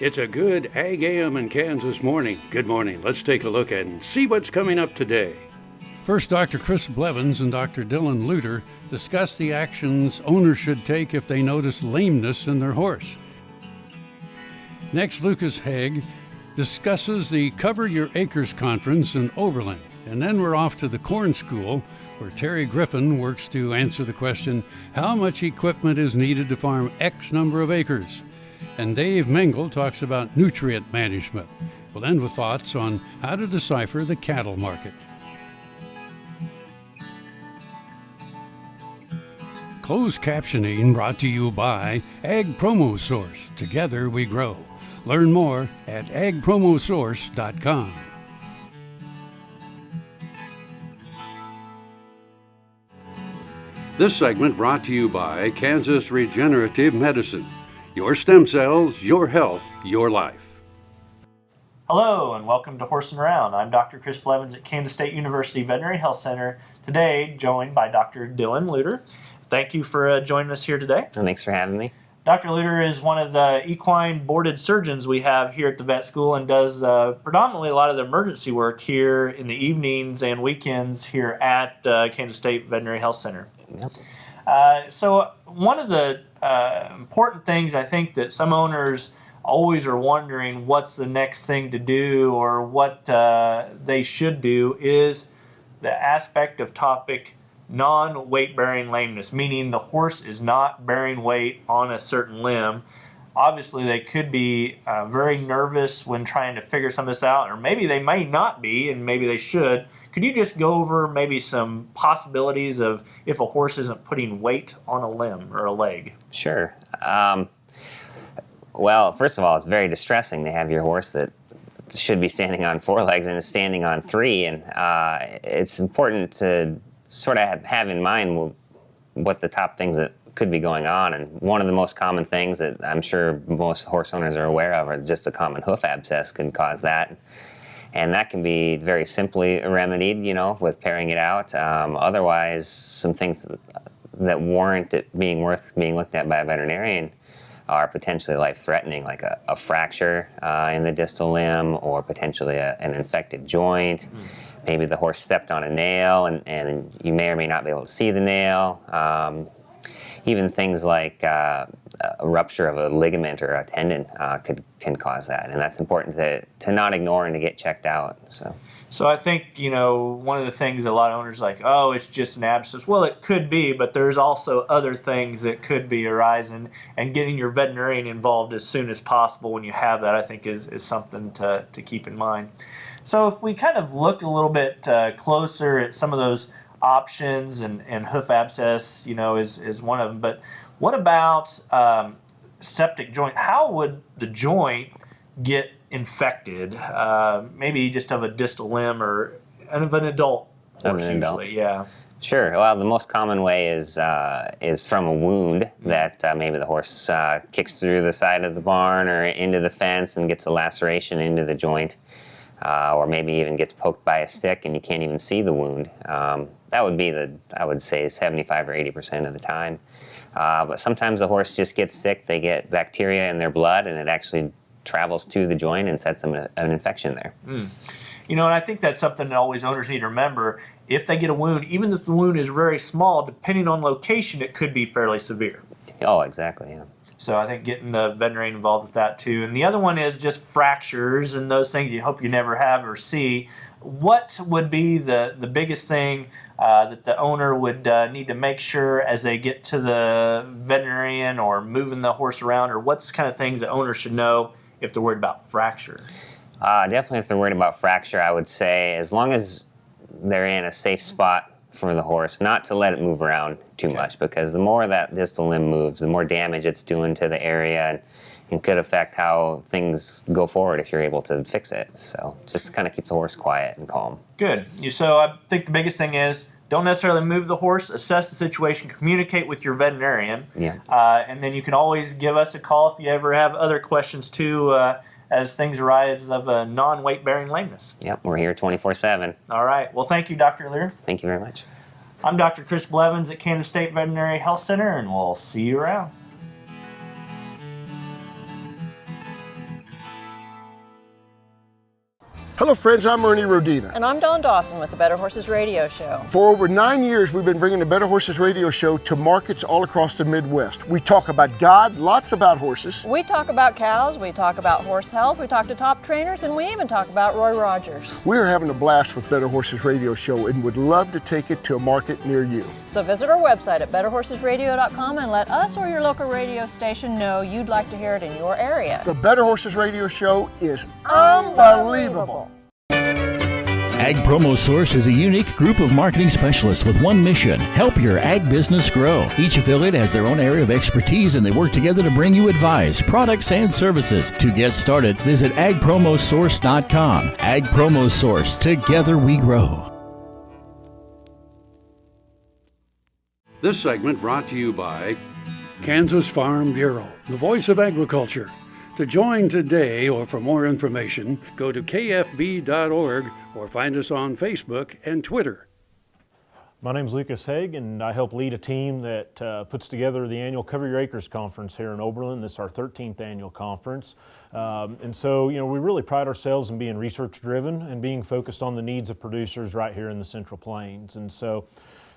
It's a good AGam in Kansas morning. Good morning. Let's take a look and see what's coming up today. First, Dr. Chris Blevins and Dr. Dylan Luter discuss the actions owners should take if they notice lameness in their horse. Next, Lucas Haig discusses the Cover Your Acres conference in Oberlin. And then we're off to the corn school, where Terry Griffin works to answer the question, how much equipment is needed to farm X number of acres? And Dave Mengel talks about nutrient management. We'll end with thoughts on how to decipher the cattle market. Closed captioning brought to you by Ag Promo Source. Together we grow. Learn more at agpromosource.com. This segment brought to you by Kansas Regenerative Medicine. Your stem cells, your health, your life. Hello and welcome to Horse and Around. I'm Dr. Chris Blevins at Kansas State University Veterinary Health Center. Today, joined by Dr. Dylan Luter. Thank you for joining us here today. Thanks for having me. Dr. Luter is one of the equine boarded surgeons we have here at the vet school and does predominantly a lot of the emergency work here in the evenings and weekends here at Kansas State Veterinary Health Center. Yep. So one of the important things I think that some owners always are wondering what's the next thing to do or what they should do is the aspect of topic non-weight bearing lameness, meaning the horse is not bearing weight on a certain limb. Obviously, they could be very nervous when trying to figure some of this out, or maybe they may not be, and maybe they should. Could you just go over maybe some possibilities of if a horse isn't putting weight on a limb or a leg? Sure. Well, first of all, it's very distressing to have your horse that should be standing on 4 legs and is standing on 3, and it's important to sort of have in mind what the top things that could be going on. And one of the most common things that I'm sure most horse owners are aware of are just a common hoof abscess can cause that. And that can be very simply remedied, with pairing it out. Otherwise, some things that warrant it being worth being looked at by a veterinarian are potentially life-threatening, like a fracture in the distal limb or potentially an infected joint. Maybe the horse stepped on a nail and you may or may not be able to see the nail. Even things like a rupture of a ligament or a tendon can cause that, and that's important to not ignore and to get checked out. So I think, one of the things a lot of owners are like, oh, it's just an abscess. Well, it could be, but there's also other things that could be arising, and getting your veterinarian involved as soon as possible when you have that, I think, is something to keep in mind. So if we kind of look a little bit closer at some of those options, and hoof abscess, is one of them. But what about septic joint? How would the joint get infected? Maybe just of a distal limb or of an adult horse usually. Yeah. Sure. Well, the most common way is from a wound that maybe the horse kicks through the side of the barn or into the fence and gets a laceration into the joint. Or maybe even gets poked by a stick and you can't even see the wound. That would be I would say 75 or 80% of the time. But sometimes the horse just gets sick, they get bacteria in their blood, and it actually travels to the joint and sets them an infection there. And I think that's something that always owners need to remember. If they get a wound, even if the wound is very small, depending on location, it could be fairly severe. Oh, exactly, yeah. So I think getting the veterinarian involved with that too. And the other one is just fractures and those things you hope you never have or see. What would be the biggest thing that the owner would need to make sure as they get to the veterinarian or moving the horse around, or what's kind of things that owners should know if they're worried about fracture? Definitely if they're worried about fracture, I would say as long as they're in a safe spot for the horse, not to let it move around too much, because the more that distal limb moves, the more damage it's doing to the area and could affect how things go forward if you're able to fix it. So just kind of keep the horse quiet and calm. Good. So I think the biggest thing is don't necessarily move the horse, assess the situation, communicate with your veterinarian. Yeah. And then you can always give us a call if you ever have other questions too, as things arise of a non-weight bearing lameness. Yep, we're here 24/7. All right. Well, thank you, Dr. Lear. Thank you very much. I'm Dr. Chris Blevins at Kansas State Veterinary Health Center, and we'll see you around. Hello friends, I'm Ernie Rodina. And I'm Dawn Dawson with the Better Horses Radio Show. For over 9 years, we've been bringing the Better Horses Radio Show to markets all across the Midwest. We talk about God, lots about horses. We talk about cows, we talk about horse health, we talk to top trainers, and we even talk about Roy Rogers. We are having a blast with Better Horses Radio Show and would love to take it to a market near you. So visit our website at betterhorsesradio.com and let us or your local radio station know you'd like to hear it in your area. The Better Horses Radio Show is unbelievable. Ag Promo Source is a unique group of marketing specialists with one mission: help your ag business grow. Each affiliate has their own area of expertise, and they work together to bring you advice, products, and services. To get started, visit agpromosource.com. Ag Promo Source. Together we grow. This segment brought to you by Kansas Farm Bureau, the voice of agriculture. To join today or for more information, go to kfb.org or find us on Facebook and Twitter. My name is Lucas Haig, and I help lead a team that puts together the annual Cover Your Acres conference here in Oberlin. This is our 13th annual conference. And so, we really pride ourselves in being research-driven and being focused on the needs of producers right here in the Central Plains. And so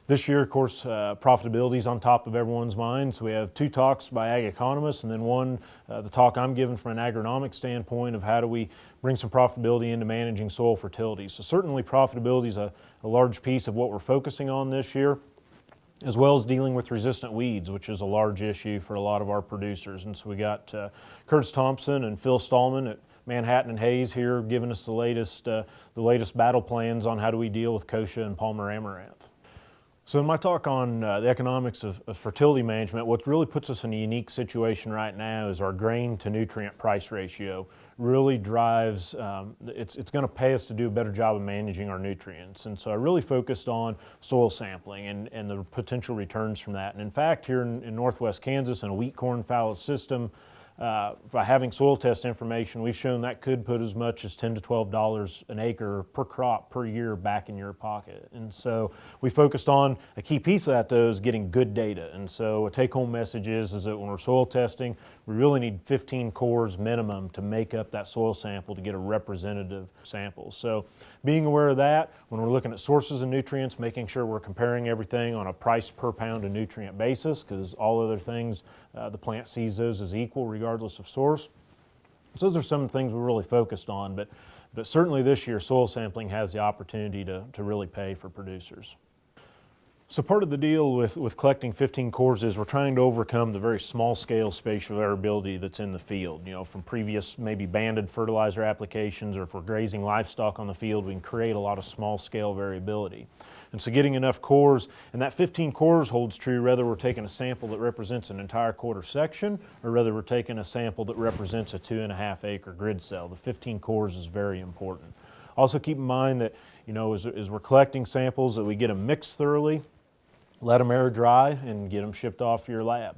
this year, of course, profitability is on top of everyone's minds. We have 2 talks by ag economists, and then one, the talk I'm giving from an agronomic standpoint of how do we bring some profitability into managing soil fertility. So certainly profitability is a large piece of what we're focusing on this year, as well as dealing with resistant weeds, which is a large issue for a lot of our producers. And so we got Curtis Thompson and Phil Stallman at Manhattan and Hayes here giving us the latest battle plans on how do we deal with kochia and Palmer amaranth. So in my talk on the economics of fertility management, what really puts us in a unique situation right now is our grain to nutrient price ratio really drives, it's going to pay us to do a better job of managing our nutrients. And so I really focused on soil sampling and the potential returns from that. And in fact, here in northwest Kansas in a wheat corn fallow system, by having soil test information, we've shown that could put as much as $10 to $12 an acre per crop per year back in your pocket. And so we focused on a key piece of that, though, is getting good data. And so a take-home message is that when we're soil testing, we really need 15 cores minimum to make up that soil sample to get a representative sample. So being aware of that, when we're looking at sources of nutrients, making sure we're comparing everything on a price per pound of nutrient basis, because all other things, the plant sees those as equal regardless of source. So those are some of the things we're really focused on, but certainly this year soil sampling has the opportunity to really pay for producers. So part of the deal with collecting 15 cores is we're trying to overcome the very small scale spatial variability that's in the field. From previous maybe banded fertilizer applications, or if we're grazing livestock on the field, we can create a lot of small scale variability. And so getting enough cores, and that 15 cores holds true whether we're taking a sample that represents an entire quarter section or whether we're taking a sample that represents a 2.5 acre grid cell. The 15 cores is very important. Also keep in mind that, as we're collecting samples, that we get them mixed thoroughly, let them air dry, and get them shipped off to your lab.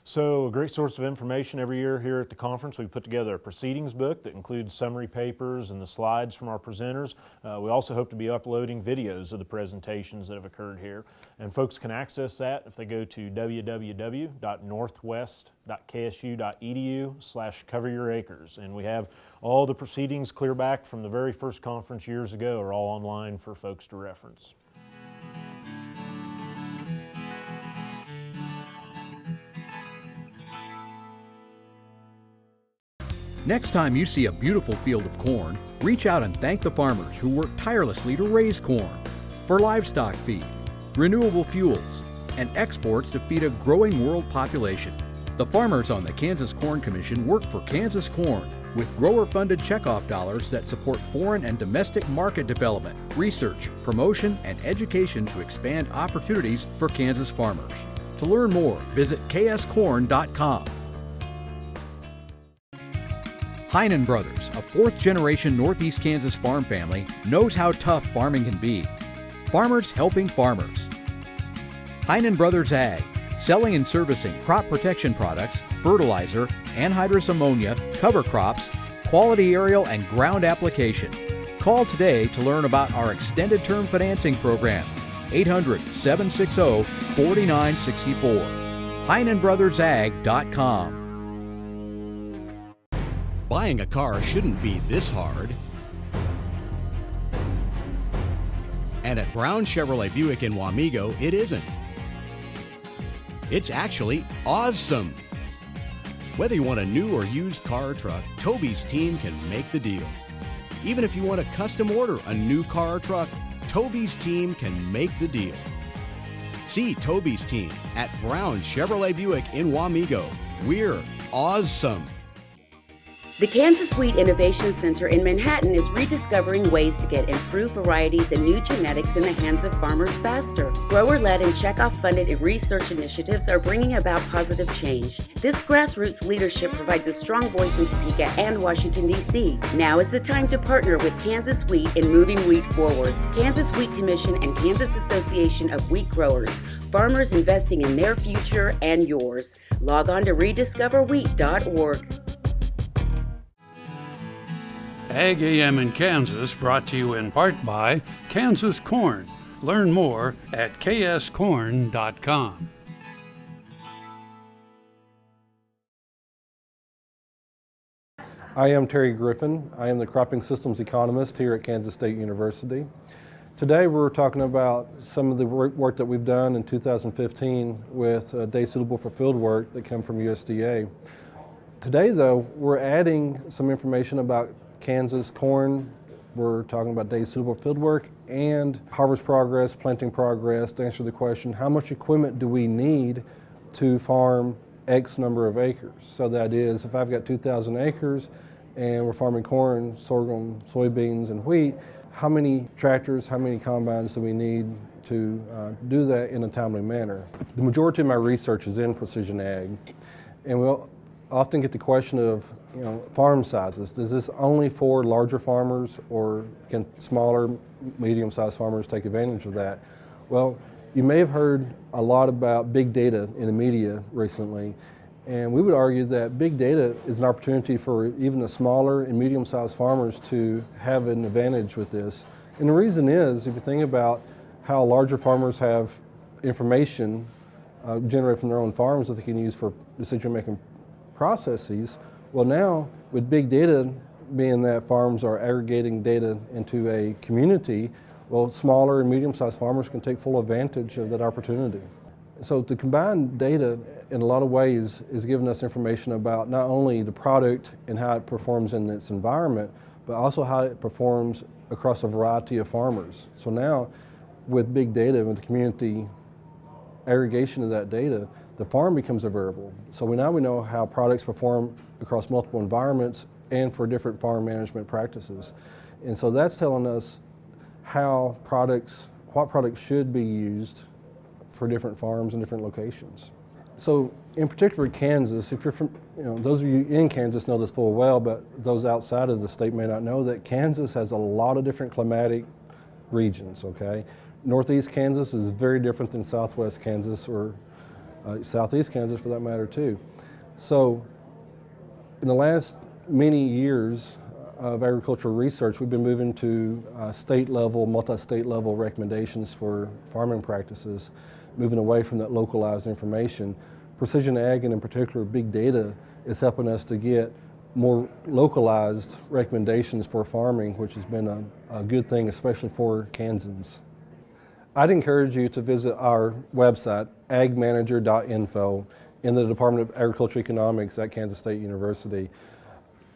So a great source of information every year here at the conference, we put together a proceedings book that includes summary papers and the slides from our presenters. We also hope to be uploading videos of the presentations that have occurred here. And folks can access that if they go to www.northwest.ksu.edu/coveryouracres. And we have all the proceedings clear back from the very first conference years ago are all online for folks to reference. Next time you see a beautiful field of corn, reach out and thank the farmers who work tirelessly to raise corn for livestock feed, renewable fuels, and exports to feed a growing world population. The farmers on the Kansas Corn Commission work for Kansas Corn with grower-funded checkoff dollars that support foreign and domestic market development, research, promotion, and education to expand opportunities for Kansas farmers. To learn more, visit kscorn.com. Heinen Brothers, a fourth-generation Northeast Kansas farm family, knows how tough farming can be. Farmers helping farmers. Heinen Brothers Ag, selling and servicing crop protection products, fertilizer, anhydrous ammonia, cover crops, quality aerial and ground application. Call today to learn about our extended term financing program, 800-760-4964. HeinenBrothersAg.com. Buying a car shouldn't be this hard. And at Brown Chevrolet Buick in Wamego, it isn't. It's actually awesome. Whether you want a new or used car or truck, Toby's team can make the deal. Even if you want to custom order a new car or truck, Toby's team can make the deal. See Toby's team at Brown Chevrolet Buick in Wamego. We're awesome. The Kansas Wheat Innovation Center in Manhattan is rediscovering ways to get improved varieties and new genetics in the hands of farmers faster. Grower-led and checkoff-funded research initiatives are bringing about positive change. This grassroots leadership provides a strong voice in Topeka and Washington, D.C. Now is the time to partner with Kansas Wheat in moving wheat forward. Kansas Wheat Commission and Kansas Association of Wheat Growers. Farmers investing in their future and yours. Log on to rediscoverwheat.org. AGam in Kansas, brought to you in part by Kansas Corn. Learn more at kscorn.com. I am Terry Griffin. I am the cropping systems economist here at Kansas State University. Today we're talking about some of the work that we've done in 2015 with days suitable for field work that come from USDA. Today though, we're adding some information about Kansas corn. We're talking about days suitable for field work and harvest progress, planting progress, to answer the question, how much equipment do we need to farm X number of acres? So that is, if I've got 2,000 acres and we're farming corn, sorghum, soybeans, and wheat, how many tractors, how many combines do we need to do that in a timely manner? The majority of my research is in precision ag, and we'll often get the question of, farm sizes. Is this only for larger farmers, or can smaller, medium-sized farmers take advantage of that? Well, you may have heard a lot about big data in the media recently, and we would argue that big data is an opportunity for even the smaller and medium-sized farmers to have an advantage with this. And the reason is, if you think about how larger farmers have information generated from their own farms that they can use for decision-making processes, well, now with big data, being that farms are aggregating data into a community, well, smaller and medium-sized farmers can take full advantage of that opportunity. So the combined data in a lot of ways is giving us information about not only the product and how it performs in its environment, but also how it performs across a variety of farmers. So now with big data, with the community aggregation of that data, the farm becomes a variable. So now we know how products perform across multiple environments and for different farm management practices. And so that's telling us what products should be used for different farms and different locations. So in particular Kansas, if you're from, those of you in Kansas know this full well, but those outside of the state may not know that Kansas has a lot of different climatic regions, okay? Northeast Kansas is very different than Southwest Kansas, or Southeast Kansas for that matter too. So in the last many years of agricultural research, we've been moving to state level, multi-state level recommendations for farming practices, moving away from that localized information. Precision ag, and in particular big data, is helping us to get more localized recommendations for farming, which has been a good thing, especially for Kansans. I'd encourage you to visit our website, agmanager.info, in the Department of Agricultural Economics at Kansas State University.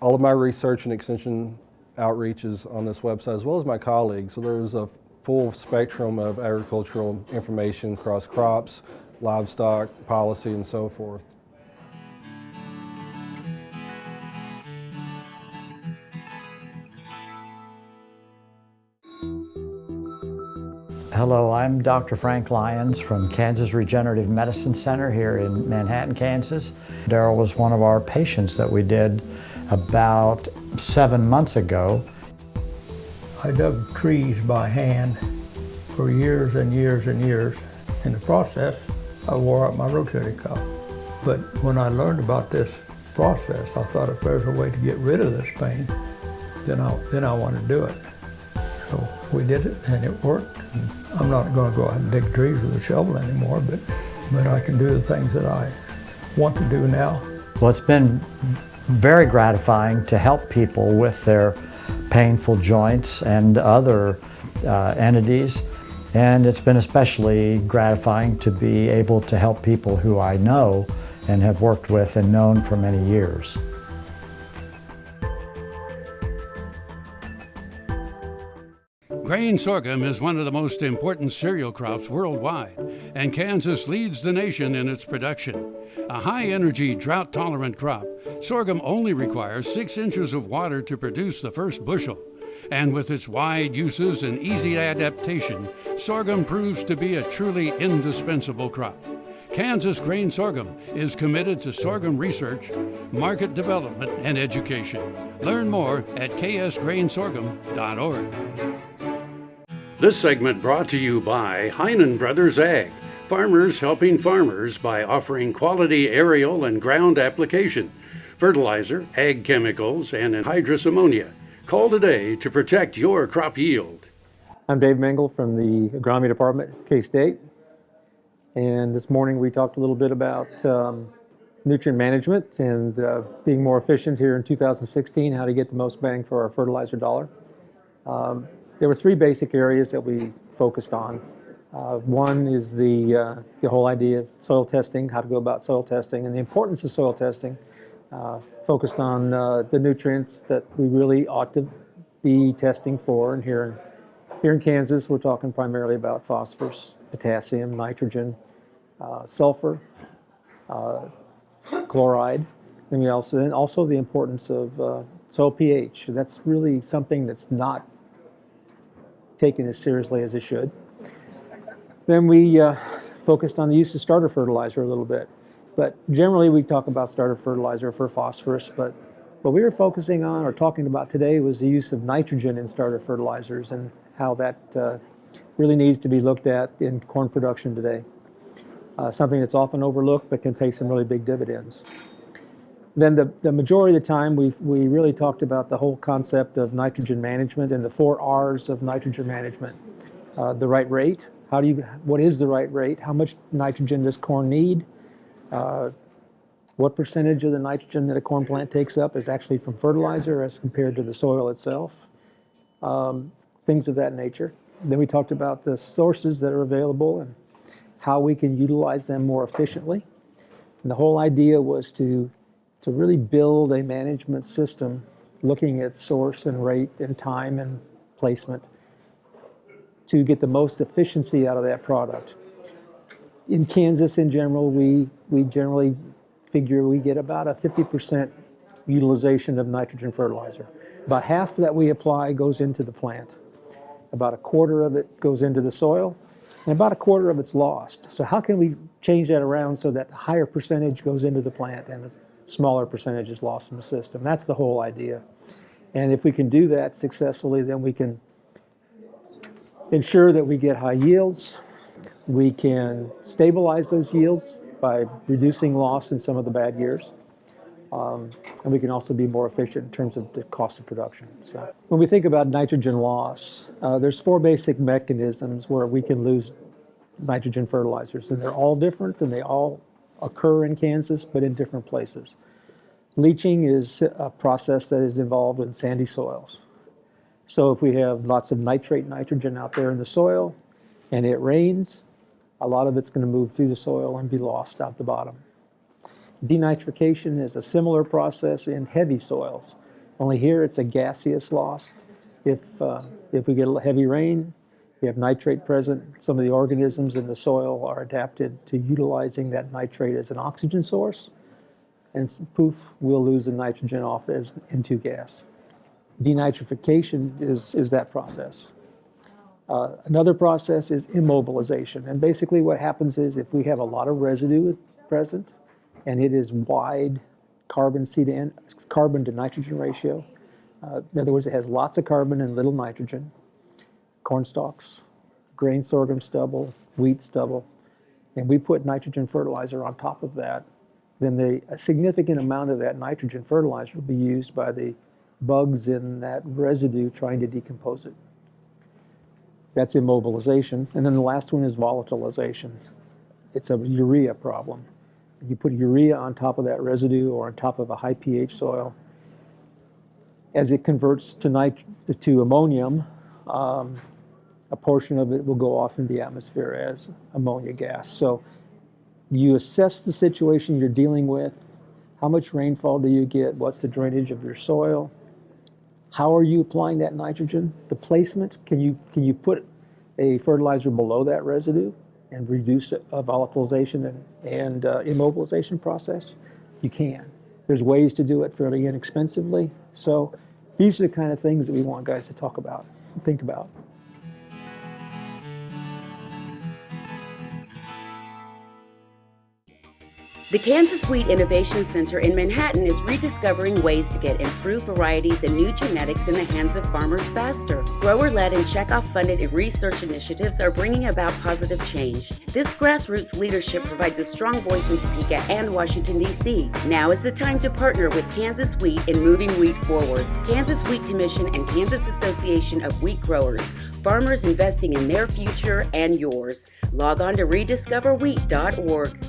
All of my research and extension outreach is on this website, as well as my colleagues. So there's a full spectrum of agricultural information across crops, livestock, policy, and so forth. Hello, I'm Dr. Frank Lyons from Kansas Regenerative Medicine Center here in Manhattan, Kansas. Daryl was one of our patients that we did about 7 months ago. I dug trees by hand for years and years and years. In the process, I wore out my rotating cuff. But when I learned about this process, I thought if there's a way to get rid of this pain, then I want to do it. So we did it, and it worked. And I'm not going to go out and dig trees with a shovel anymore, but I can do the things that I want to do now. Well, it's been very gratifying to help people with their painful joints and other entities. And it's been especially gratifying to be able to help people who I know and have worked with and known for many years. Grain sorghum is one of the most important cereal crops worldwide, and Kansas leads the nation in its production. A high-energy, drought-tolerant crop, sorghum only requires 6 inches of water to produce the first bushel. And with its wide uses and easy adaptation, sorghum proves to be a truly indispensable crop. Kansas Grain Sorghum is committed to sorghum research, market development, and education. Learn more at ksgrainsorghum.org. This segment brought to you by Heinen Brothers Ag, farmers helping farmers by offering quality aerial and ground application, fertilizer, ag chemicals, and anhydrous ammonia. Call today to protect your crop yield. I'm Dave Mengel from the Agronomy Department at K-State. And this morning we talked a little bit about nutrient management and being more efficient here in 2016, how to get the most bang for our fertilizer dollar. There were 3 basic areas that we focused on. One is the whole idea of soil testing, how to go about soil testing, and the importance of soil testing. Focused on the nutrients that we really ought to be testing for. And here in Kansas, we're talking primarily about phosphorus, potassium, nitrogen, sulfur, chloride, and also the importance of soil pH. That's really something that's not taken as seriously as it should. Then we focused on the use of starter fertilizer a little bit. But generally we talk about starter fertilizer for phosphorus, but what we were focusing on or talking about today was the use of nitrogen in starter fertilizers and how that really needs to be looked at in corn production today. Something that's often overlooked but can pay some really big dividends. Then the majority of the time we really talked about the whole concept of nitrogen management and the 4 R's of nitrogen management. The right rate, what is the right rate? How much nitrogen does corn need? What percentage of the nitrogen that a corn plant takes up is actually from fertilizer as compared to the soil itself? Things of that nature. Then we talked about the sources that are available and how we can utilize them more efficiently. And the whole idea was to really build a management system looking at source and rate and time and placement to get the most efficiency out of that product. In Kansas in general, we generally figure we get about a 50% utilization of nitrogen fertilizer. About half that we apply goes into the plant. About a quarter of it goes into the soil, and about a quarter of it's lost. So how can we change that around so that a higher percentage goes into the plant and a smaller percentage is lost from the system? That's the whole idea. And if we can do that successfully, then we can ensure that we get high yields. We can stabilize those yields by reducing loss in some of the bad years. And we can also be more efficient in terms of the cost of production. So when we think about nitrogen loss, there's 4 basic mechanisms where we can lose nitrogen fertilizers, and they're all different and they all occur in Kansas, but in different places. Leaching is a process that is involved in sandy soils. So if we have lots of nitrate nitrogen out there in the soil and it rains, a lot of it's going to move through the soil and be lost out the bottom. Denitrification is a similar process in heavy soils, only here it's a gaseous loss. If we get a heavy rain, we have nitrate present. Some of the organisms in the soil are adapted to utilizing that nitrate as an oxygen source, and poof, we'll lose the nitrogen off as N2 gas. Denitrification is that process. Another process is immobilization, and basically what happens is if we have a lot of residue present and it is wide carbon to nitrogen ratio, in other words, it has lots of carbon and little nitrogen, corn stalks, grain sorghum stubble, wheat stubble, and we put nitrogen fertilizer on top of that, then a significant amount of that nitrogen fertilizer will be used by the bugs in that residue trying to decompose it. That's immobilization. And then the last one is volatilization. It's a urea problem. You put urea on top of that residue or on top of a high pH soil. As it converts to ammonium, a portion of it will go off into the atmosphere as ammonia gas. So you assess the situation you're dealing with. How much rainfall do you get? What's the drainage of your soil? How are you applying that nitrogen? The placement, can you put a fertilizer below that residue and reduce a volatilization and immobilization process? You can. There's ways to do it fairly inexpensively. So these are the kind of things that we want guys to talk about, think about. The Kansas Wheat Innovation Center in Manhattan is rediscovering ways to get improved varieties and new genetics in the hands of farmers faster. Grower-led and checkoff-funded research initiatives are bringing about positive change. This grassroots leadership provides a strong voice in Topeka and Washington, D.C. Now is the time to partner with Kansas Wheat in moving wheat forward. Kansas Wheat Commission and Kansas Association of Wheat Growers. Farmers investing in their future and yours. Log on to rediscoverwheat.org.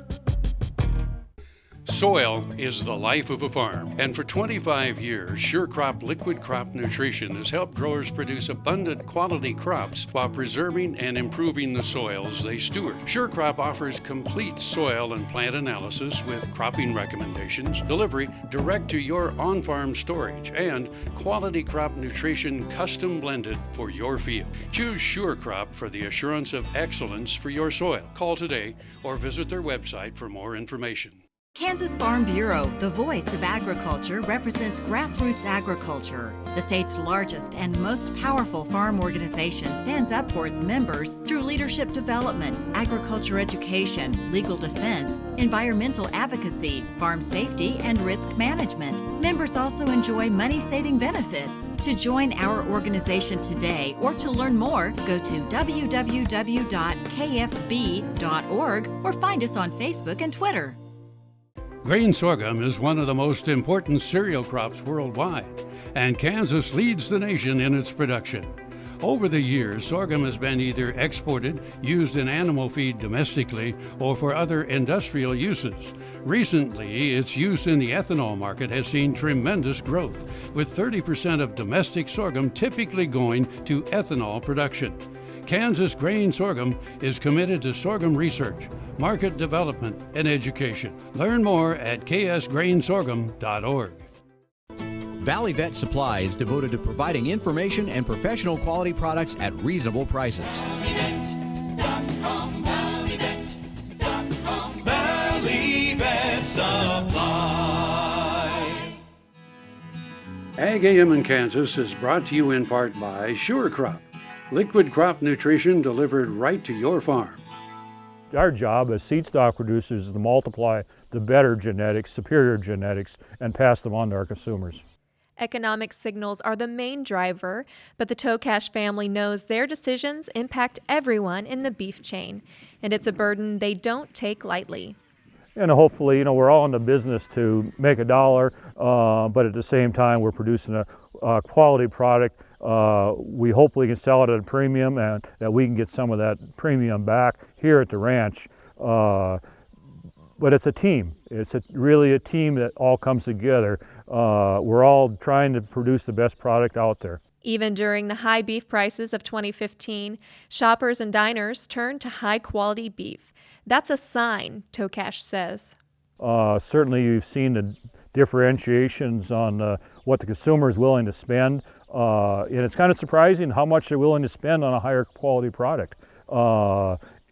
Soil is the life of a farm, and for 25 years, SureCrop Liquid Crop Nutrition has helped growers produce abundant quality crops while preserving and improving the soils they steward. SureCrop offers complete soil and plant analysis with cropping recommendations, delivery direct to your on-farm storage, and quality crop nutrition custom blended for your field. Choose SureCrop for the assurance of excellence for your soil. Call today or visit their website for more information. Kansas Farm Bureau, the voice of agriculture, represents grassroots agriculture. The state's largest and most powerful farm organization stands up for its members through leadership development, agriculture education, legal defense, environmental advocacy, farm safety, and risk management. Members also enjoy money-saving benefits. To join our organization today or to learn more, go to www.kfb.org or find us on Facebook and Twitter. Grain sorghum is one of the most important cereal crops worldwide, and Kansas leads the nation in its production. Over the years, sorghum has been either exported, used in animal feed domestically, or for other industrial uses. Recently, its use in the ethanol market has seen tremendous growth, with 30% of domestic sorghum typically going to ethanol production. Kansas Grain Sorghum is committed to sorghum research, market development, and education. Learn more at ksgrainsorghum.org. Valley Vet Supply is devoted to providing information and professional quality products at reasonable prices. Valley Vet Supply. AGam in Kansas is brought to you in part by SureCrop, liquid crop nutrition delivered right to your farm. Our job as seed stock producers is to multiply the better genetics, superior genetics, and pass them on to our consumers. Economic signals are the main driver, but the Tokash family knows their decisions impact everyone in the beef chain, and it's a burden they don't take lightly. And hopefully, we're all in the business to make a dollar, but at the same time, we're producing a quality product. We hopefully can sell it at a premium and that we can get some of that premium back here at the ranch. But it's a team. It's really a team that all comes together. We're all trying to produce the best product out there. Even during the high beef prices of 2015, shoppers and diners turned to high-quality beef. That's a sign, Tokash says. Certainly you've seen the differentiations on what the consumer is willing to spend. And it's kind of surprising how much they're willing to spend on a higher quality product.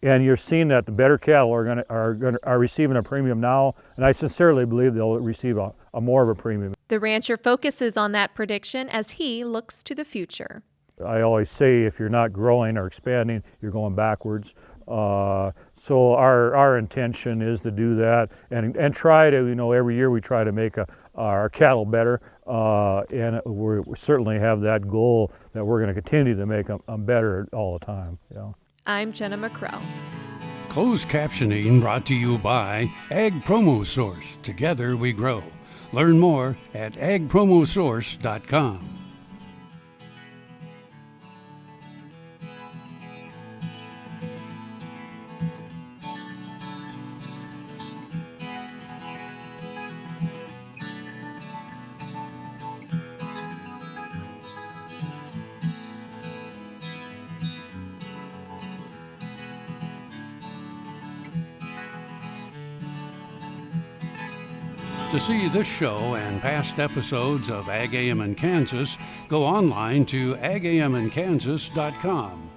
And you're seeing that the better cattle are receiving a premium now, and I sincerely believe they'll receive a more of a premium. The rancher focuses on that prediction as he looks to the future. I always say if you're not growing or expanding, you're going backwards. So our intention is to do that and try to, every year we try to make our cattle better, and we certainly have that goal that we're going to continue to make them better all the time. I'm Jenna McCrell. Closed captioning brought to you by Ag Promo Source. Together we grow. Learn more at agpromosource.com. To see this show and past episodes of AGam in Kansas, go online to agaminkansas.com.